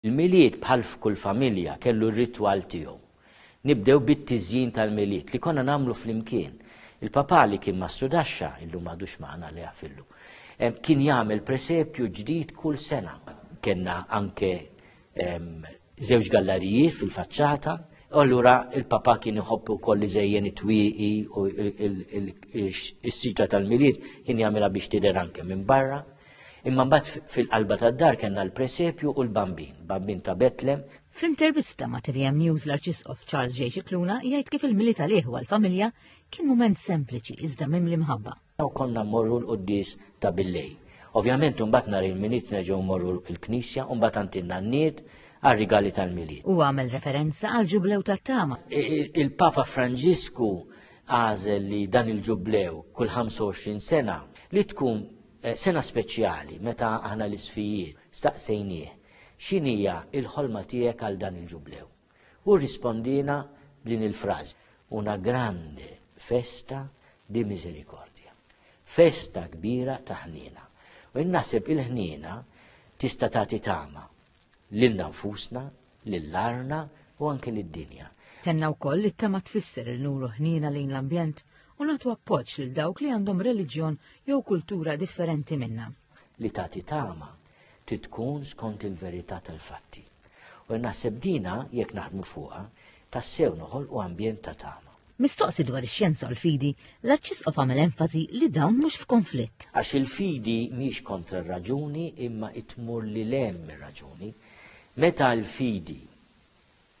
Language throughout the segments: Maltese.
Il-miliet bħal f'kull familja kellu r-ritwal tiegħu. Nibdew bit-tiżjin tal-miliet li konna nagħmlu flimkien. Il-papà li kien ma studaxxa illum m'għadux magħna li għafillu. Kien jagħmel presepju ġdid kull sena. Kenna anke żewġ gallarijiet fil-faċċata, u allura il-papà kien iħobb ukoll iżejjen it-twieqi u s-siġra tal-miliet kien jagħmilha biex tidher anke minn barra. Imma mbagħad fil-qalba tad-dar kellna l-presepju u l-bambin ta' Betlem. F'intervista ma' TVM News l-Arċisqof Charles J. Scicluna jgħid kif il-miliet għalih u għall-familja kien mument sempliċi iżda mimli mħabba. Konna mmorru l-qudies ta' billej. Ovvjament mbagħad nhar il-miliet nerġgħu mmorru l-Knisja u mbagħad għandna n-niet għar-rigali tal-miliet. U għamel referenza għal ġublew tat-tama. Il-Papa Franġisku għażel li dan il-ġublew kull 25 sena li tkun sena speċjali meta aħna l-isfijiet staqsejnieh x'inhija l-ħolma tiegħek għal dan il-ġublew. U rrispondina b'din il-frażi: una grande festa di misericordja. Festa kbira ta' ħnina. U naħseb il-ħnina tista' tagħti tama lilna nfusna, lill-arna u anke lid-dinja. Tenna wkoll li t-tama tfisser il-nuru ħnina lejn l-ambjent u nagħtu appoġġ lil dawk li għandhom reliġjon jew kultura differenti minnha. Li tagħti tama trid tkun skont il-verità tal-fatti. U naħseb dina jekk naħdmu fuqha tassew noħolqu ambjent ta' tama. Mistoqsi dwar ix-xjenza u l-fidi, l-Arċisqof għamel enfasi li dawn mhux f'konflitt. Għax il-fidi mhix kontra r-raġuni imma tmur li hemm ir-raġuni. Meta l-fidi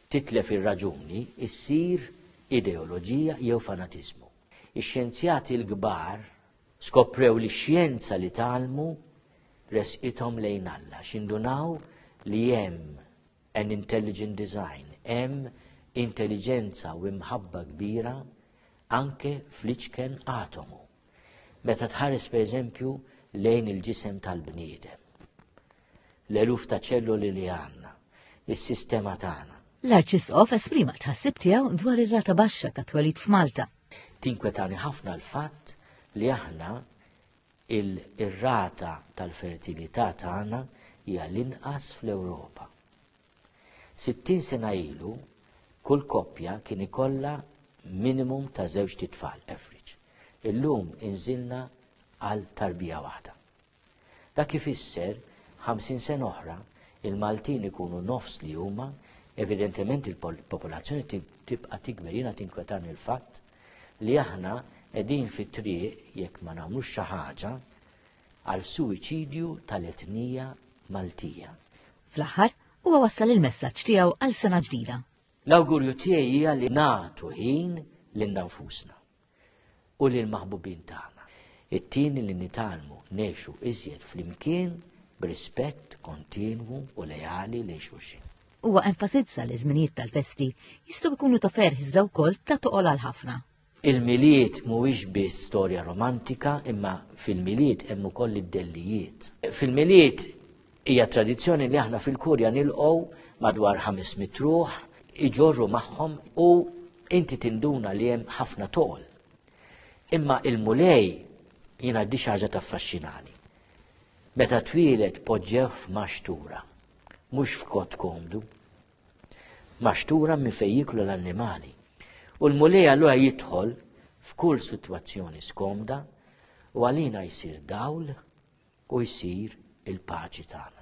titlef ir-raġuni issir ideoloġija jew fanatiżmu. Ix-xjenzjati l-kbar skoprew li x-xjenza li talmu resqithom lejn Alla x'indunaw li hemm an intelligent design, hemm intelligenza u imħabba kbira anke fl-iċken atomu. Meta tħares pereżempju lejn il-ġisem tal-bniedem. L-eluf ta' ċelluli li għandna, is-sistema tagħna. L-Arċisqof esprima tħassib tiegħu dwar ir-rata baxxa ta' twelid f'Malta. Tinkwetani ħafna l-fatt li aħna ir-rata tal-fertilità tagħna hija l-inqas fl-Ewropa. 60 sena ilu kull koppja kien ikollha minimum ta' żewġ titfal average. Illum inżilna għal tarbija waħda. Dak ifisser 50 sena oħra il-Maltin ikunu nofs li huma, evidentement il-popolazzjoni tibqa' tikber. Jiena tinkwetani l-fatt li aħna qegħdin fit-triq jekk ma nagħmlux xi ħaġa għal suwiċidju tal-etnija Maltija. Fl-aħħar huwa wassal il-messaġġ tiegħu għal sena ġdida. L-awgurju tiegħi hija li nagħtu ħin lil nfusna u lil maħbubin tagħna. It-tieni li nitalmu ngħixu iżjed flimkien b'rispett kontinwu u lejali lejn xulxin. Huwa enfasizza li żminijiet tal-festi jistgħu jkunu ta' ferħ iżda wkoll ta' toqol għal ħafna. Il-miliet mhuwiex biss storja romantika, imma fil-miliet hemm ukoll id-dellijiet. Fil-miliet hija tradizzjoni li aħna fil-Kurja nilqgħu madwar 500 ruħ iġorru magħhom u inti tinduna li hemm ħafna tol. Imma il-mulej jiena għaddi xi ħaġa taffaxxinani. Meta twieled poġġew f'maxtura, mhux f'kott komdu, maċtura minn fejn jiklu l-annimali. U l-mulej allura jidħol f'kull sitwazzjoni skomda u għalina jsir dawl u jsir il-paċi tagħna.